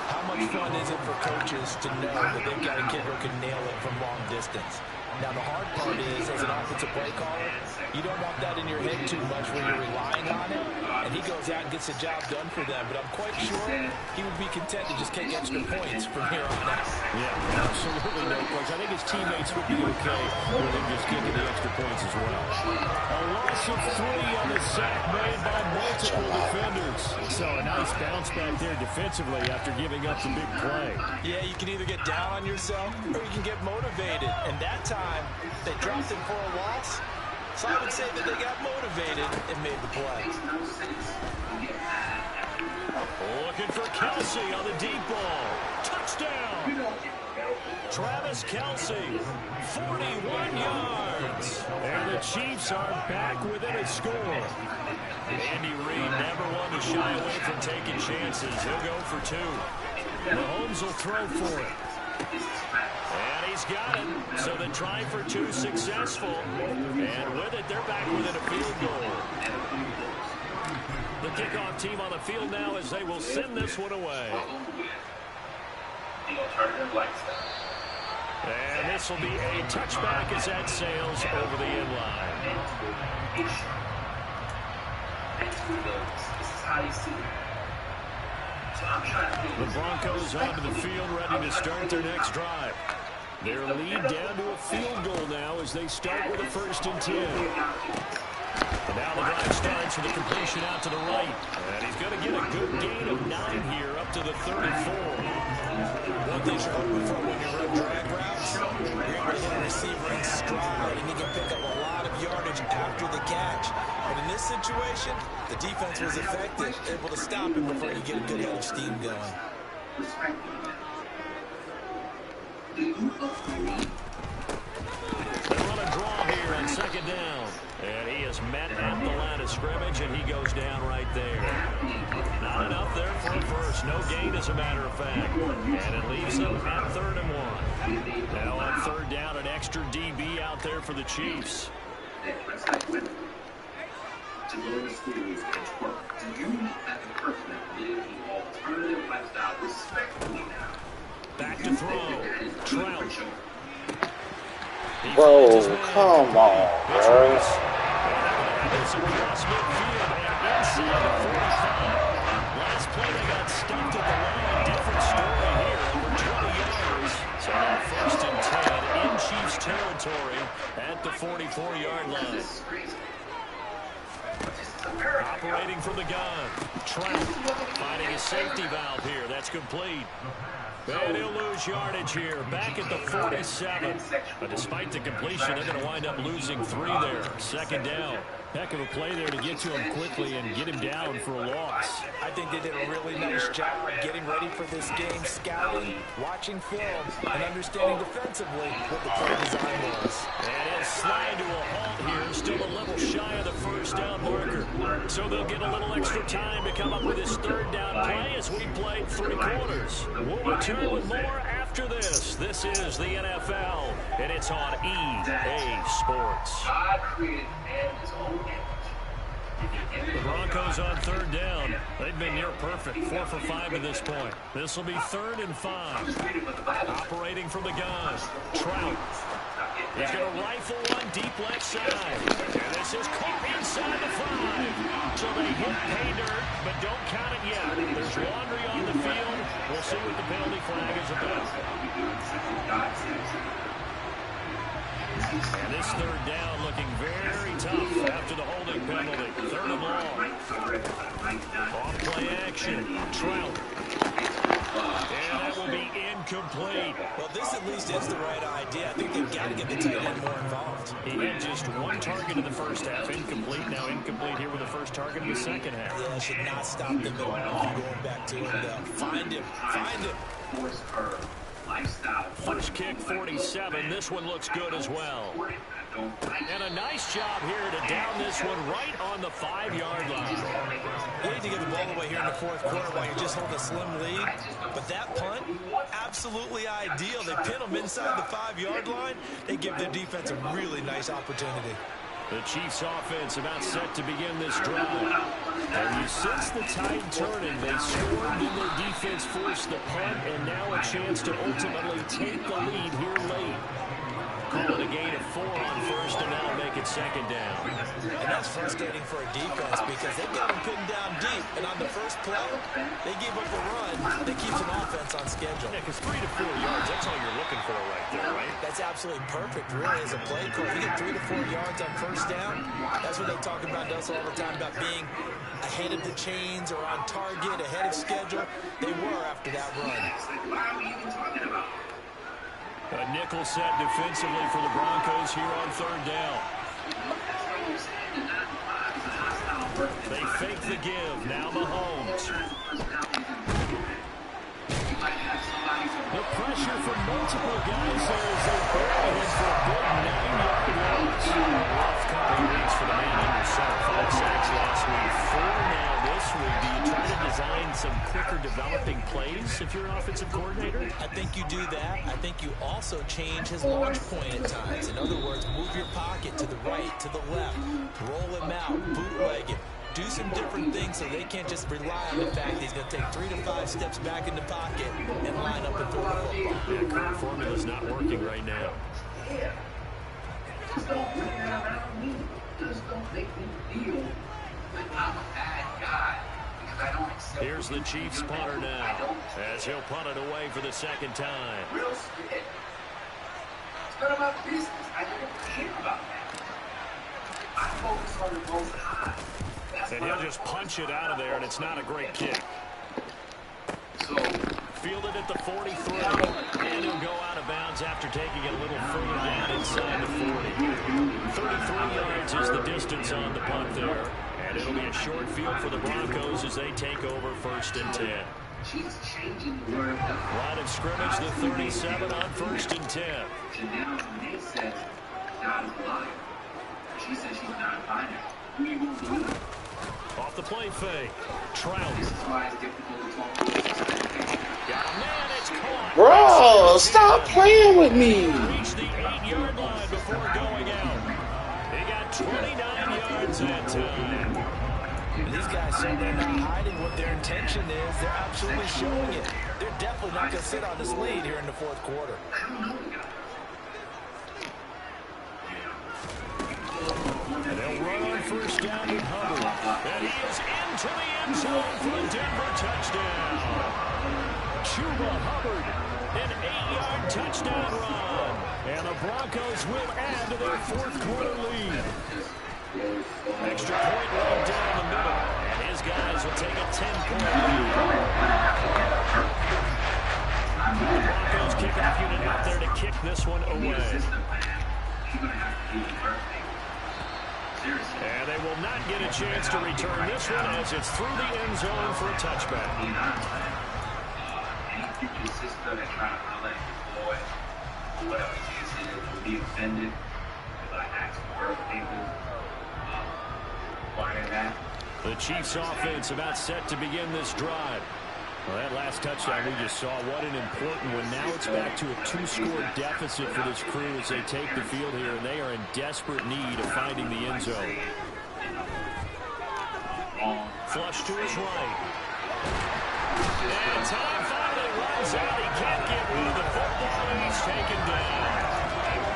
how much fun is it for coaches to know that they've got a kid who can nail it from long distance? Now, the hard part is, as an offensive play caller, you don't want that in your head too much when you're relying on it, and he goes out and gets the job done for them. But I'm quite sure he would be content to just kick extra points from here on out. Yeah, absolutely no question. I think his teammates would be okay with him just kicking the extra points as well. A loss of 3 on the sack made by multiple defenders. So a nice bounce back there defensively after giving up the big play. Yeah, you can either get down on yourself or you can get motivated. And that time, they dropped him for a loss. So I would say that they got motivated and made the play. Looking for Kelsey on the deep ball. Touchdown! Travis Kelsey, 41 yards. And the Chiefs are back within a score. Andy Reid never one to shy away from taking chances. He'll go for 2. Mahomes will throw for it. And he's got it. So the try for 2 successful. And with it, they're back within a field goal. The kickoff team on the field now as they will send this one away. And this will be a touchback as that sails over the end line. The Broncos onto the field ready to start their next drive. Their lead down to a field goal now as they start with a 1st and 10. And now the drive starts with a completion out to the right. And he's going to get a good gain of 9 here up to the 34. One thing you're hoping for when you run drag routes, you're able to hit a receiver in stride, and he can pick up a lot of yardage after the catch. But in this situation, the defense was effective, able to stop him before he get a good head of steam going. They run a draw here on second down. And he is met at the line of scrimmage, and he goes down right there. Not enough there for a first. No gain, as a matter of fact. And it leaves them at 3rd and 1. Now on 3rd down, an extra DB out there for the Chiefs. To go to school and work. Do you, as a person, live the alternative lifestyle respectfully now? Back to throw. Trout. Bro, come on, bro. Last play they got stumped at the line. Different story here. Over 20 yards. So now 1st and 10 in Chiefs territory at the 44-yard line. Operating from the gun. Trout finding a safety valve here. That's complete. And he'll lose yardage here. Back at the 47. But despite the completion, they're going to wind up losing 3 there. 2nd down. Heck of a play there to get to him quickly and get him down for a loss. I think they did a really nice job getting ready for this game, scouting, watching film, and understanding defensively what the play design was. And he'll slide to a halt here, still a little shy of the 1st down marker. So they'll get a little extra time to come up with his 3rd down play as we played 3 quarters. We'll return with more after this. This is the NFL, and it's on EA Sports. God created man his own image. The Broncos on 3rd down. They've been near perfect, 4 for 5 at this point. This will be 3rd and 5. Operating from the gun. Trout. He's going to rifle one deep left side. And this is caught inside the 5. So they hit pay dirt, but don't count it yet. There's laundry on the field. We'll see what the penalty flag is about. And this 3rd down looking very tough after the holding penalty. 3rd and long. Off play action. Trout. And that will be incomplete. Well, this at least is the right idea. I think they've got to get the tight end more involved. He had just 1 target in the 1st half. Incomplete. Now incomplete here with the 1st target in the 2nd half. Yeah, should not stop them at all. Going back to him, though. Find him. Find him. Force her lifestyle. 1st kick, 47. This one looks good as well. And a nice job here to down this one right on the 5-yard line. You need to get the ball away here in the 4th quarter while you're just holding a slim lead. But that punt, absolutely ideal. They pin them inside the 5-yard line. They give their defense a really nice opportunity. The Chiefs offense about set to begin this drive. And you sense the tide turning. They scored, then their defense forced the punt, and now a chance to ultimately take the lead here late. Call it a gain of 4 on 1st, and now make it 2nd down. And that's frustrating for a defense because they've got them pinned down deep. And on the first play, they gave up a run that keeps an offense on schedule. Yeah, because 3 to 4 yards, that's all you're looking for right there, right? That's absolutely perfect, really, as a play call. You get 3 to 4 yards on 1st down. That's what they talk about us all the time, about being ahead of the chains or on target, ahead of schedule. They were after that run. A nickel set defensively for the Broncos here on 3rd down. They fake the give. Now Mahomes. The pressure from multiple guys there as they bury him for a big 9-yard loss. Rough couple of weeks for the man under center. 5 sacks last week. 4 now this week. Do you try to design some quicker developing plays if you're an offensive coordinator? I think you do that. I think you also change his launch point at times. In other words, move your pocket to the right, to the left. Roll him out, bootleg him. Do some different things so they can't just rely on the fact that he's going to take 3 to 5 steps back in the pocket and line up and throw the football. Yeah, current formula's not working right now. Yeah. Just don't bring that around me. Just don't make me feel like I'm a bad guy because I don't accept. Here's the Chiefs punter now as he'll punt it away for the 2nd time. Real shit. It's none of my business. I don't care about that. I focus on the most high. And he'll just punch it out of there, and it's not a great kick. So, fielded at the 43, and he'll go out of bounds after taking it a little further down inside the 40. 33 yards is the distance on the punt there, and it'll be a short field for the Broncos as they take over 1st and 10. She's changing the word. Line of scrimmage, the 37 on 1st and 10. Janelle Monáe says God is a liar. She says she's not a binary. Who you gonna believe? Off the play fake. Trout. This is why it's difficult to talk about suspended. Got a man, it's caught. Bro, stop playing with me. Reached the 8-yard line before going out. He got 29 yards that time. These guys certainly are not hiding what their intention is. They're absolutely showing it. They're definitely not going to sit on this lead here in the 4th quarter. They'll run on 1st down with Hubbard. And he is into the end zone for a Denver touchdown. Chuba Hubbard, an 8-yard touchdown run. And the Broncos will add to their 4th quarter lead. Extra point right down the middle. And his guys will take a 10-point lead. The Broncos kickoff unit out there to kick this one away. And they will not get a chance to return this one as it's through the end zone for a touchback. Any sister that try to holler at your boy, or whatever the case is, will be offended if I ask for birth papers. Why that? The Chiefs offense about set to begin this drive. Well, that last touchdown we just saw, what an important one. Now it's back to a 2-score deficit for this crew as they take the field here, and they are in desperate need of finding the end zone. Flush to his right. And time finally runs out. He can't get rid of the football, and he's taken down.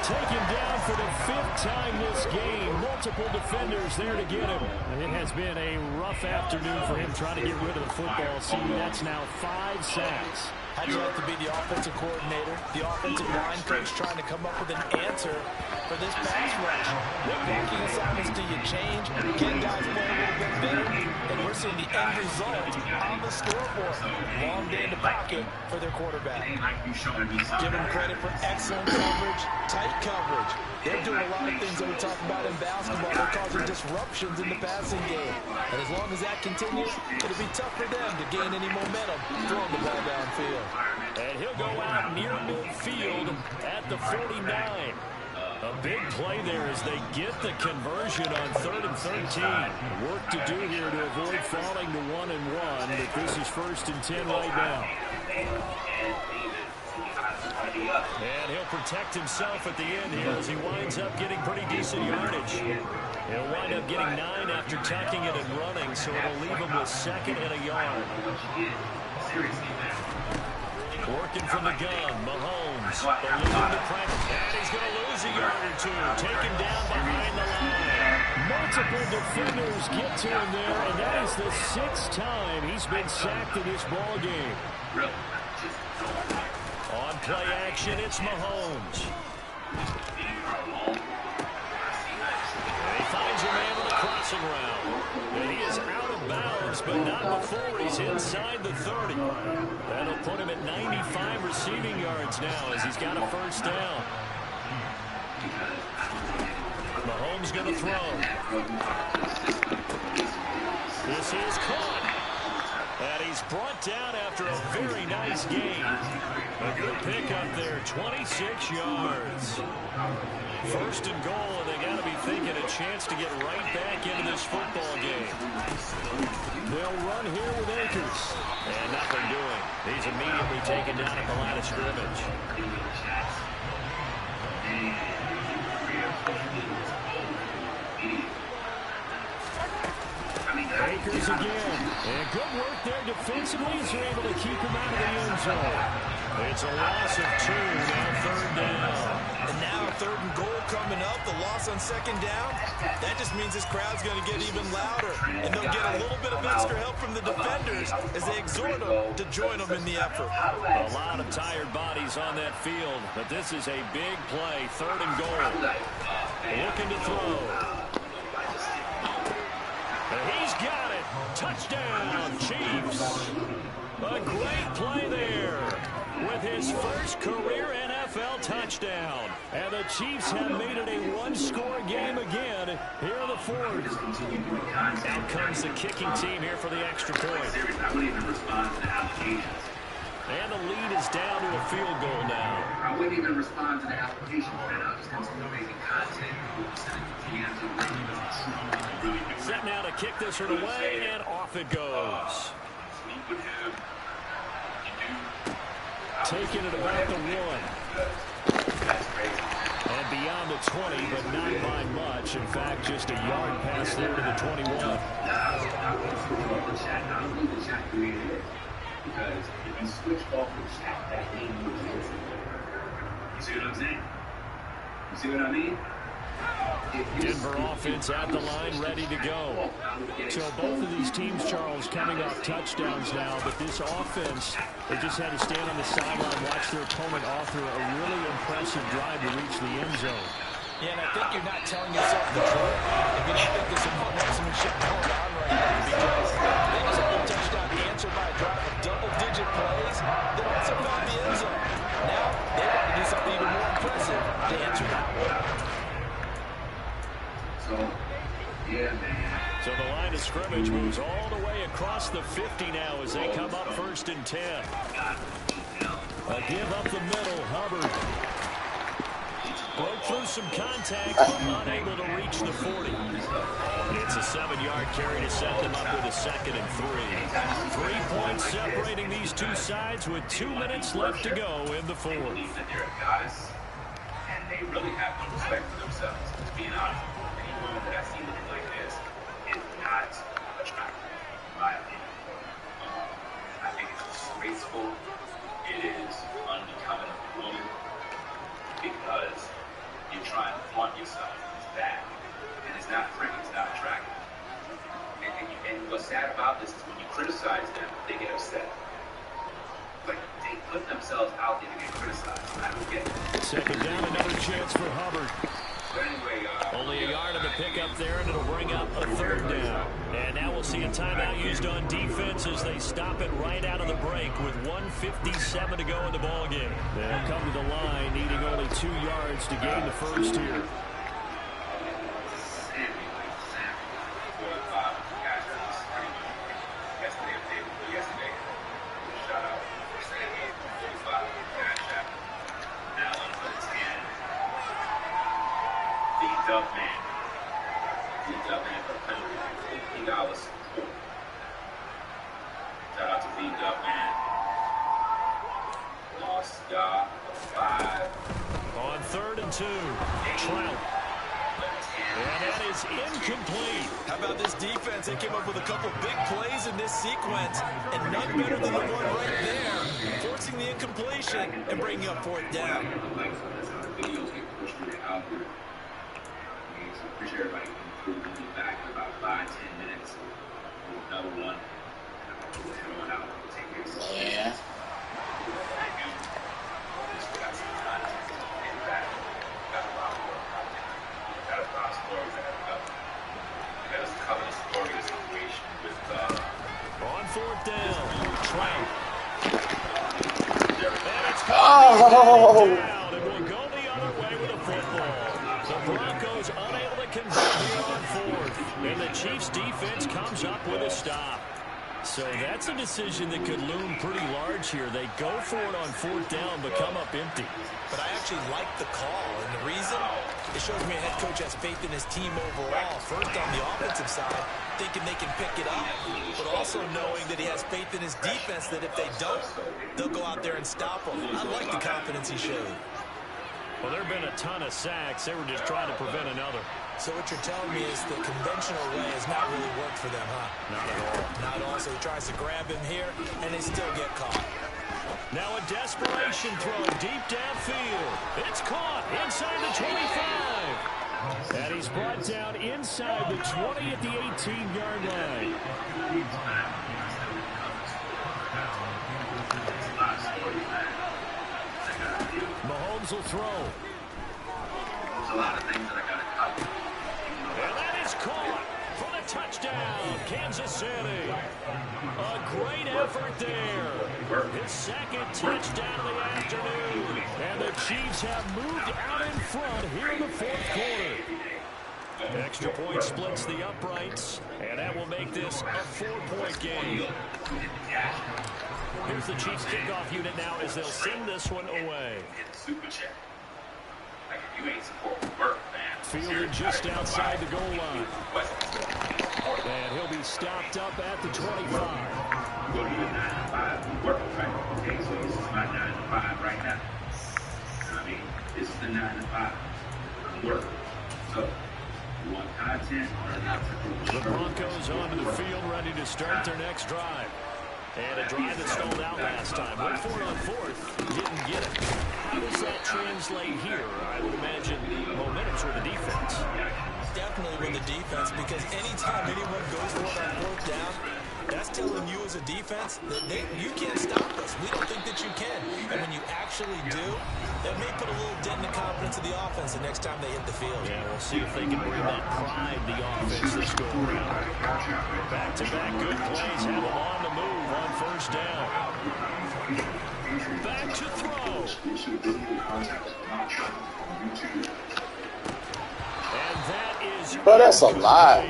Taken down for the 5th time this game. Multiple defenders there to get him. And it has been a rough afternoon for him trying to get rid of the football. See, that's now 5 sacks. How'd you like to be the offensive coordinator, the offensive line coach trying to come up with an answer for this pass rush? What blocking assignments do you change? Can guys play a little bit better? And we're seeing the end result on the scoreboard. Long day in the pocket for their quarterback. Give them credit for excellent coverage, tight coverage. They're doing a lot of things that we talk about in basketball. They're causing disruptions in the passing game. And as long as that continues, it'll be tough for them to gain any momentum throwing the ball downfield. And he'll go out near midfield at the 49. A big play there as they get the conversion on 3rd and 13. Work to do here to avoid falling to 1-1, but this is 1st and 10 right now. And he'll protect himself at the end here as he winds up getting pretty decent yardage. He'll wind up getting 9 after tucking it and running, so it'll leave him with 2nd and a yard. Working from the gun, Mahomes, alluding to pressure, and he's going to lose a yard or 2, taken down behind the line. Multiple defenders get to him there, and that is the 6th time he's been sacked in this ball game. On play action, it's Mahomes. And he finds a man on the crossing route. And he is out of bounds, but not before he's inside the 30. That'll put him at 95 receiving yards now as he's got a 1st down. Mahomes going to throw. This is caught. And he's brought down after a very nice game. A good pickup there, 26 yards. 1st and goal, and they got to be thinking a chance to get right back into this football game. They'll run here with Akers. And nothing doing. He's immediately taken down at the line of scrimmage. Akers again. And good work there defensively as they're able to keep him out of the end zone. It's a loss of 2, now 3rd down. And now 3rd and goal coming up, the loss on 2nd down. That just means this crowd's going to get even louder. And they'll get a little bit of extra help from the defenders as they exhort them to join them in the effort. A lot of tired bodies on that field, but this is a big play, 3rd and goal. Looking to throw. He's got it. Touchdown, Chiefs. A great play there with his first career NFL touchdown. And the Chiefs have made it a 1-score game again here in the 4th. Out comes the kicking team here for the extra point. applications. And the lead is down to a field goal now. I wouldn't even respond to the application, man. I'll just continue making content. Set now to kick this one away, and off it goes. Taking it about the 1. And beyond the 20, but not by much. In fact, just a yard pass there to the 21. Because if you switch off the chat, that game will cancel. You see what I'm saying? You see what I mean? Denver offense at the line, ready to go. So both of these teams, Charles, coming off touchdowns now, but this offense, they just had to stand on the sideline, watch their opponent author a really impressive drive to reach the end zone. Yeah, and I think you're not telling yourself the truth if you don't think there's some marksmanship going on right now, because they just had a touchdown answered by a drive of double-digit plays that also found the end zone. Now, they got to do something even more impressive to answer that one. So, yeah, man. So the line of scrimmage moves all the way across the 50 now as they come up 1st and 10. A give up the middle, Hubbard. Broke through some contact, but unable to reach the 40. It's a 7-yard carry to set them up with a 2nd and 3. 3 points separating these two sides with 2 minutes left to go in the 4th. They're a goddess, and they really have no respect for themselves. To be honest, any woman that I see looking like this is not attractive, in my opinion. I think it's disgraceful. It is unbecoming of a woman because you're trying to flaunt yourself. It's bad. And it's not pretty. It's not attractive. And what's sad about this is when you criticize them, they get upset. Like, they put themselves out there to get criticized. I don't get it. 2nd down, another chance for Hubbard. So anyway, Only a yard of the pickup there, and it'll bring up a 3rd down. And now we'll see a timeout used on defense as they stop it right out of the break with 1:57 to go in the ballgame. They'll come to the line, needing only 2 yards to gain the first here. $50 support. Shout out to V-Dub, man. Lost God 5. On 3rd and 2, Trout. And that is incomplete. How about this defense? They came up with a couple big plays in this sequence, and none better than the one right there, forcing the incompletion and bringing up 4th down. Videos get pushed through the algorithm. So appreciate everybody coming through. We'll be back in about 5-10 minutes with another one. We'll head on out. Take care of yourself. Yeah. Got some content to get back. Got a lot more content. Got a lot of stories that have come. Let us cover the story of the situation with On 4th down, Trout. And it's Oh! down, and will go the other way with a football. The Broncos unable to convert here on 4th, and the Chiefs' defense comes up with a stop. So that's a decision that could loom pretty large here. They go for it on 4th down, but come up empty. But I actually like the call, and the reason? It shows me a head coach has faith in his team overall. First on the offensive side, thinking they can pick it up, but also knowing that he has faith in his defense that if they don't, they'll go out there and stop them. I like the confidence he showed. Well, there have been a ton of sacks. They were just trying to prevent another. So what you're telling me is the conventional way has not really worked for them, huh? Not at all. Not at all. So he tries to grab him here, and they still get caught. Now a desperation throw deep downfield. It's caught inside the 25. And he's brought down inside the 20 at the 18-yard line. Mahomes will throw. There's a lot of things that I got to cover. And that is caught for the touchdown, Kansas City. A great effort there. His 2nd touchdown of the afternoon. And the Chiefs have moved out in front here in the 4th quarter. Extra point splits the uprights, and that will make this a 4-point game. Here's the Chiefs kickoff unit now as they'll send this one away. Super check. Like, you ain't supporting work, man. Fielded just outside the goal line. And he'll be stopped up at the 25. Go to your 9 to 5 work, right? Okay, so this is my 9 to 5 right now. I mean, this is the 9 to 5. I'm working. So, you want content or not? The Broncos onto the field, ready to start their next drive. And a drive that stalled out last time. Went for it on fourth, didn't get it. How does that translate here? I would imagine the momentum's with the defense. Definitely with the defense, because anytime anyone goes for it on fourth down, that's telling you as a defense that you can't stop us. We don't think that you can. And when you actually do, that may put a little dent in the confidence of the offense the next time they hit the field. Yeah, we'll see if they can bring that pride the offense this go around. Back-to-back good plays have them on the move on first down. Back to throw. And that is... Bro, that's a lot.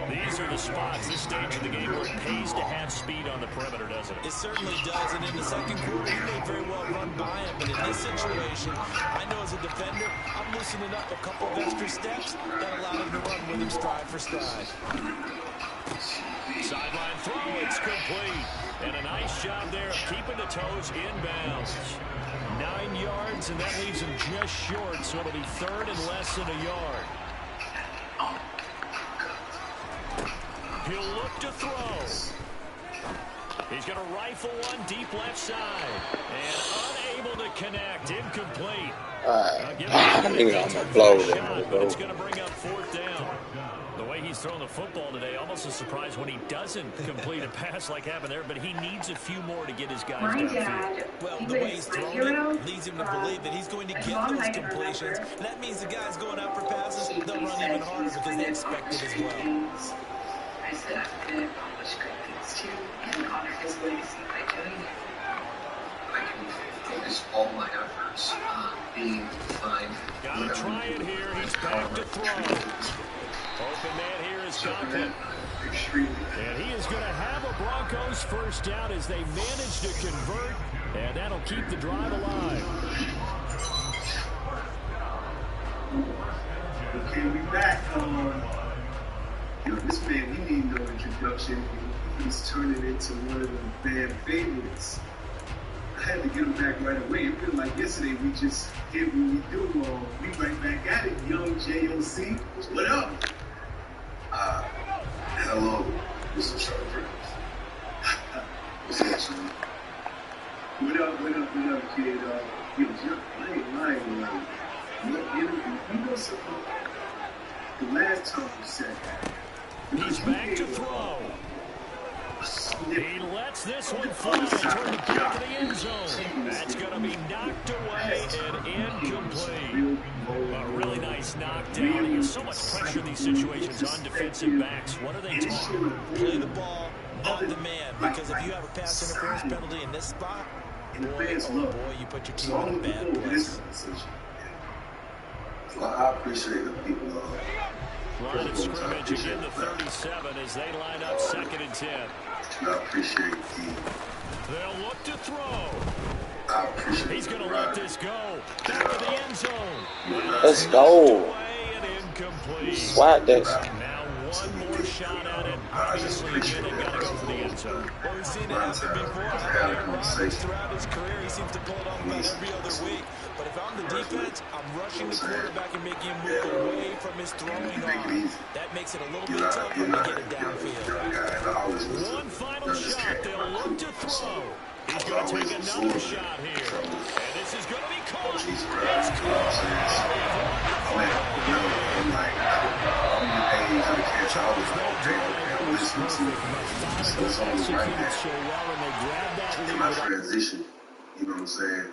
These are the spots, this stage of the game, where it pays to have speed on the perimeter, doesn't it? It certainly does, and in the second quarter, he may very well run by him, but in this situation, I know as a defender, I'm loosening up a couple of extra steps that allow him to run with him stride for stride. Sideline throw, it's complete. And a nice job there of keeping the toes inbounds. 9 yards, and that leaves him just short, so it'll be third and less than a yard. He'll look to throw. He's going to rifle one deep left side. And unable to connect. Incomplete. I think I'm going to blow them. But it's going to bring up fourth down. The way he's throwing the football today, almost a surprise when he doesn't complete a pass like happened there, but he needs a few more to get his guys downfield. Well, the way he's throwing it leads him to believe that he's going to get those completions. That means the guys going out for passes, they'll run even harder because they expect it as well. I said I'm going to accomplish great things too, and honor his legacy by doing it. I can focus all my efforts on being fine. Gotta try it here. He's back to throw. Open man here is Conklin. And he is going to have a Broncos first down as they manage to convert, and that'll keep the drive alive. Okay, we back. This man, we need no introduction. He's turning into one of the fan favorites. I had to get him back right away. It felt like yesterday we just did what we do. We right back at it. Young JOC, what up? Hello, Mr. Sharper. What's up, son? What up, kid? I ain't lying, you know something? The last time we said that, he's back to throw. He lets this one fly toward the back of the end zone. That's going to be knocked away and incomplete. A really nice knockdown. There's so much pressure in these situations on defensive backs. What are they taught? Play the ball, not the man. Because if you have a pass interference penalty in this spot, boy, you put your team in a bad place. Well, I appreciate the people. Line of scrimmage again, the 37 as they line up 2nd and 10. I appreciate the. They'll look to throw. I appreciate. He's going to let this go. Back to the end zone. Let's go. Swat that. Now one more shot at it. Obviously, again, they've got to go for the end zone. Well, we've seen it happen before. Throughout his career, he seems to pull it off about every other week. But if I'm the defense, I'm rushing the quarterback and making him move away from his throwing arm. That makes it a little bit tougher to get it downfield. One final shot. They'll look to throw. He's going to take another shot here. And this is going to be caught. It's My transition, you know what I'm saying?